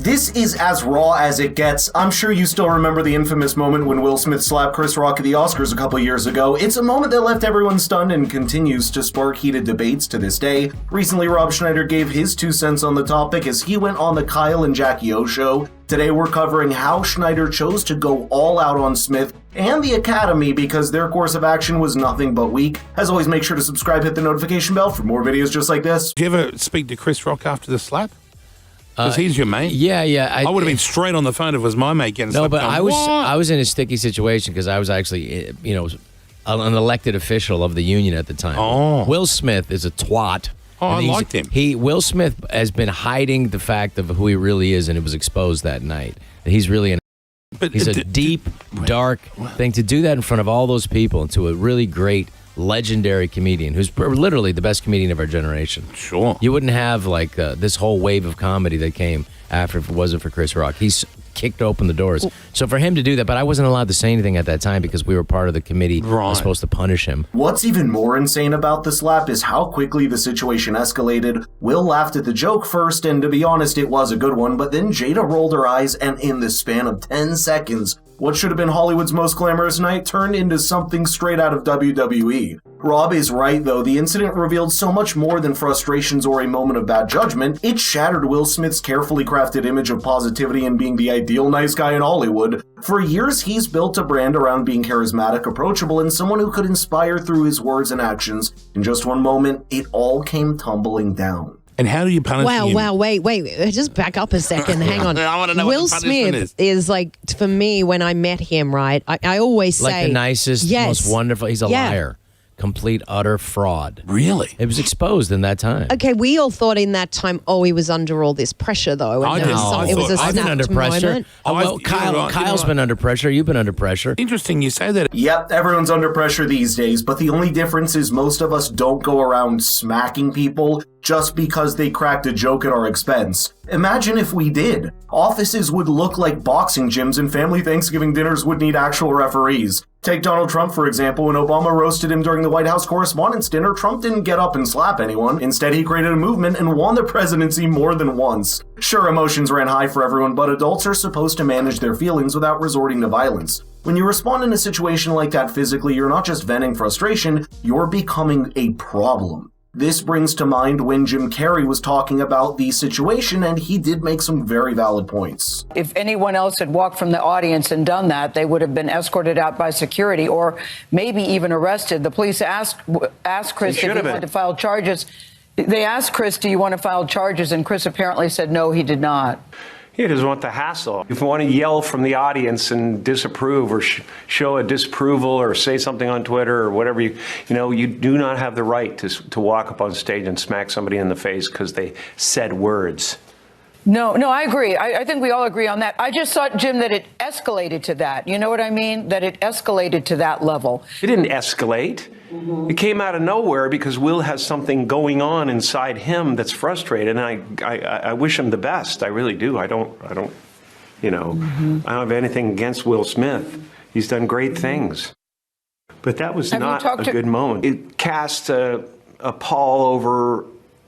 This is as raw as it gets. I'm sure you still remember the infamous moment when Will Smith slapped Chris Rock at the Oscars a couple years ago. It's a moment that left everyone stunned and continues to spark heated debates to this day. Recently, Rob Schneider gave his 2 cents on the topic as he went on the Kyle and Jackie O show. Today, we're covering how Schneider chose to go all out on Smith and the Academy because their course of action was nothing but weak. As always, make sure to subscribe, hit the notification bell for more videos just like this. Did you ever speak to Chris Rock after the slap? Because he's your mate. Yeah. I would have been straight on the phone if it was my mate getting slapped. No, but I was in a sticky situation because I was actually, an elected official of the union at the time. Oh. Will Smith is a twat. Oh, I liked him. Will Smith has been hiding the fact of who he really is, and it was exposed that night. He's really he's a deep, dark thing. To do that in front of all those people and to a really great, legendary comedian who's literally the best comedian of our generation. Sure. You wouldn't have this whole wave of comedy that came after if it wasn't for Chris Rock. He's kicked open the doors. So for him to do that, but I wasn't allowed to say anything at that time because we were part of the committee that was supposed to punish him. What's even more insane about the slap is how quickly the situation escalated. Will laughed at the joke first, and to be honest, it was a good one, but then Jada rolled her eyes, and in the span of 10 seconds, what should have been Hollywood's most glamorous night turned into something straight out of WWE. Rob is right, though. The incident revealed so much more than frustrations or a moment of bad judgment. It shattered Will Smith's carefully crafted image of positivity and being the ideal nice guy in Hollywood. For years, he's built a brand around being charismatic, approachable, and someone who could inspire through his words and actions. In just one moment, it all came tumbling down. And how do you punish him? Wow, wait. Just back up a second. Hang on. I want to know Will what the punishment Smith is like, for me, when I met him, right, I always say... Like the nicest, most wonderful... He's a liar. Complete, utter fraud. Really? It was exposed in that time. Okay, we all thought in that time, he was under all this pressure, though. And it was a I've been under pressure. Moment. Kyle's been under pressure. You've been under pressure. Interesting you say that. Yep, everyone's under pressure these days, but the only difference is most of us don't go around smacking people just because they cracked a joke at our expense. Imagine if we did. Offices would look like boxing gyms and family Thanksgiving dinners would need actual referees. Take Donald Trump, for example. When Obama roasted him during the White House Correspondents' Dinner, Trump didn't get up and slap anyone. Instead, he created a movement and won the presidency more than once. Sure, emotions ran high for everyone, but adults are supposed to manage their feelings without resorting to violence. When you respond in a situation like that physically, you're not just venting frustration, you're becoming a problem. This brings to mind when Jim Carrey was talking about the situation, and he did make some very valid points. If anyone else had walked from the audience and done that, they would have been escorted out by security or maybe even arrested. The police asked Chris if he wanted to file charges. They asked Chris, do you want to file charges? And Chris apparently said no, he did not. He doesn't want the hassle. If you want to yell from the audience and disapprove or show a disapproval or say something on Twitter or whatever, you do not have the right to walk up on stage and smack somebody in the face because they said words. No, I agree. I think we all agree on that. I just thought, Jim, that it escalated to that. You know what I mean? That it escalated to that level. It didn't escalate. It came out of nowhere because Will has something going on inside him that's frustrated, and I wish him the best. I really do. I don't have anything against Will Smith. He's done great things. But that was not a good moment. It cast a pall over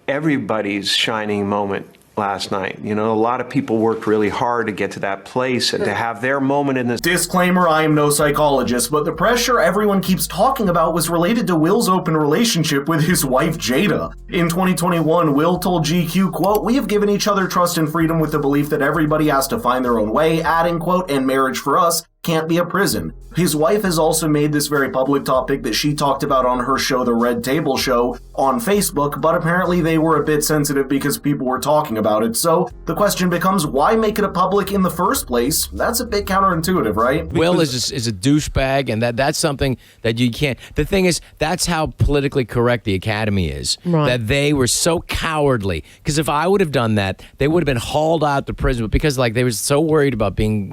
everybody's shining moment last night. A lot of people worked really hard to get to that place and to have their moment in this. Disclaimer, I am no psychologist, but the pressure everyone keeps talking about was related to Will's open relationship with his wife, Jada. In 2021, Will told GQ, quote, "We have given each other trust and freedom with the belief that everybody has to find their own way," adding, quote, "and marriage for us can't be a prison." His wife has also made this very public topic that she talked about on her show, The Red Table Show, on Facebook, but apparently they were a bit sensitive because people were talking about it. So the question becomes, why make it a public in the first place? That's a bit counterintuitive, right? Will is a douchebag, and that's something that you can't. The thing is, that's how politically correct the Academy is. Right. That they were so cowardly. Because if I would have done that, they would have been hauled out to prison. But because they were so worried about being,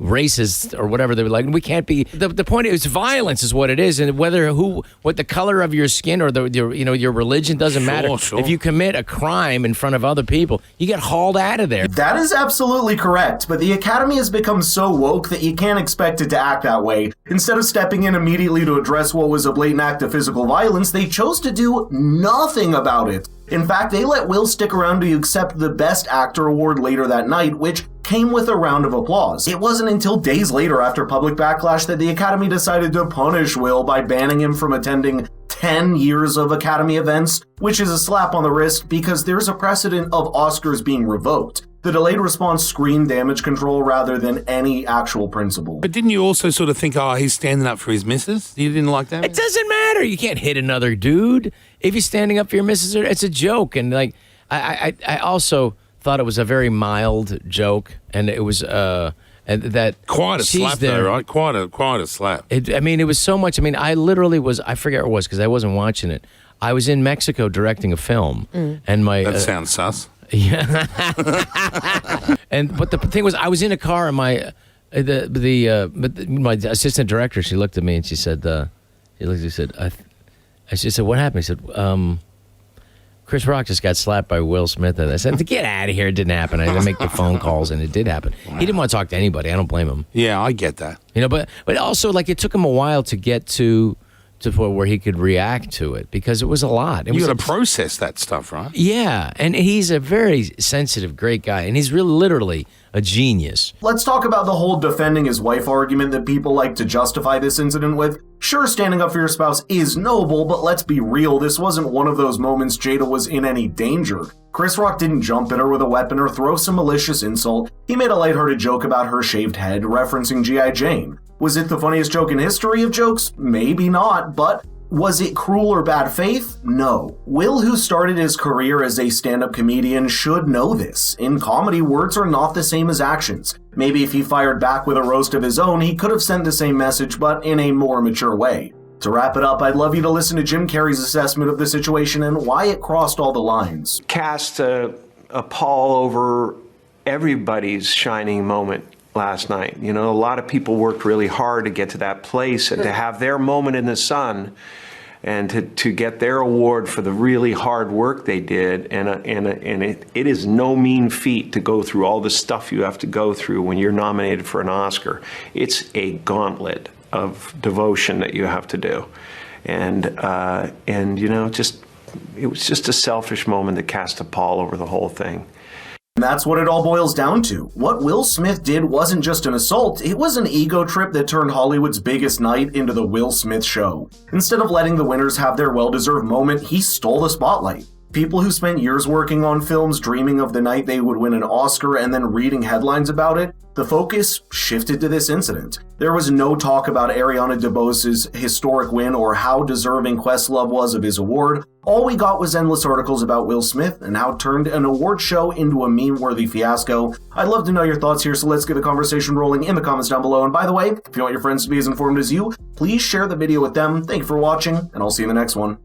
racist or whatever, they were like, we can't be. The point is, violence is what it is, and what the color of your skin or your religion doesn't matter. Sure. If you commit a crime in front of other people, you get hauled out of there. That is absolutely correct, but the Academy has become so woke that you can't expect it to act that way. Instead of stepping in immediately to address what was a blatant act of physical violence, they chose to do nothing about it. In fact, they let Will stick around to accept the Best Actor award later that night, which came with a round of applause. It wasn't until days later, after public backlash, that the Academy decided to punish Will by banning him from attending 10 years of Academy events, which is a slap on the wrist because there's a precedent of Oscars being revoked. The delayed response screamed damage control rather than any actual principle. But didn't you also sort of think, oh, he's standing up for his missus? You didn't like that? It doesn't matter. You can't hit another dude. If he's standing up for your missus, it's a joke. And like, I also thought it was a very mild joke, and it was that quite a slap though, right? Quite a slap. It was so much. I literally was. I forget what it was because I wasn't watching it. I was in Mexico directing a film, and my that sounds sus. Yeah. But the thing was, I was in a car, and my assistant director, she looked at me and she said, she said, what happened? He said, Chris Rock just got slapped by Will Smith. And I said, get out of here. It didn't happen. I didn't make the phone calls, and it did happen. Wow. He didn't want to talk to anybody. I don't blame him. Yeah, I get that. But also, like, it took him a while to get to where he could react to it because it was a lot. You got to process that stuff, right? Yeah, and he's a very sensitive, great guy, and he's really literally a genius. Let's talk about the whole defending his wife argument that people like to justify this incident with. Sure, standing up for your spouse is noble, but let's be real, this wasn't one of those moments Jada was in any danger. Chris Rock didn't jump at her with a weapon or throw some malicious insult. He made a lighthearted joke about her shaved head, referencing G.I. Jane. Was it the funniest joke in history of jokes? Maybe not, but was it cruel or bad faith? No. Will, who started his career as a stand-up comedian, should know this. In comedy, words are not the same as actions. Maybe if he fired back with a roast of his own, he could have sent the same message, but in a more mature way. To wrap it up, I'd love you to listen to Jim Carrey's assessment of the situation and why it crossed all the lines. Cast a pall over everybody's shining moment last night. A lot of people worked really hard to get to that place and to have their moment in the sun and to get their award for the really hard work they did. And it is no mean feat to go through all the stuff you have to go through when you're nominated for an Oscar. It's a gauntlet of devotion that you have to do. And it was just a selfish moment to cast a pall over the whole thing. And that's what it all boils down to. What Will Smith did wasn't just an assault, it was an ego trip that turned Hollywood's biggest night into the Will Smith show. Instead of letting the winners have their well-deserved moment, he stole the spotlight. People who spent years working on films dreaming of the night they would win an Oscar and then reading headlines about it, the focus shifted to this incident. There was no talk about Ariana DeBose's historic win or how deserving Questlove was of his award. All we got was endless articles about Will Smith and how it turned an award show into a meme-worthy fiasco. I'd love to know your thoughts here, so let's get the conversation rolling in the comments down below. And by the way, if you want your friends to be as informed as you, please share the video with them. Thank you for watching, and I'll see you in the next one.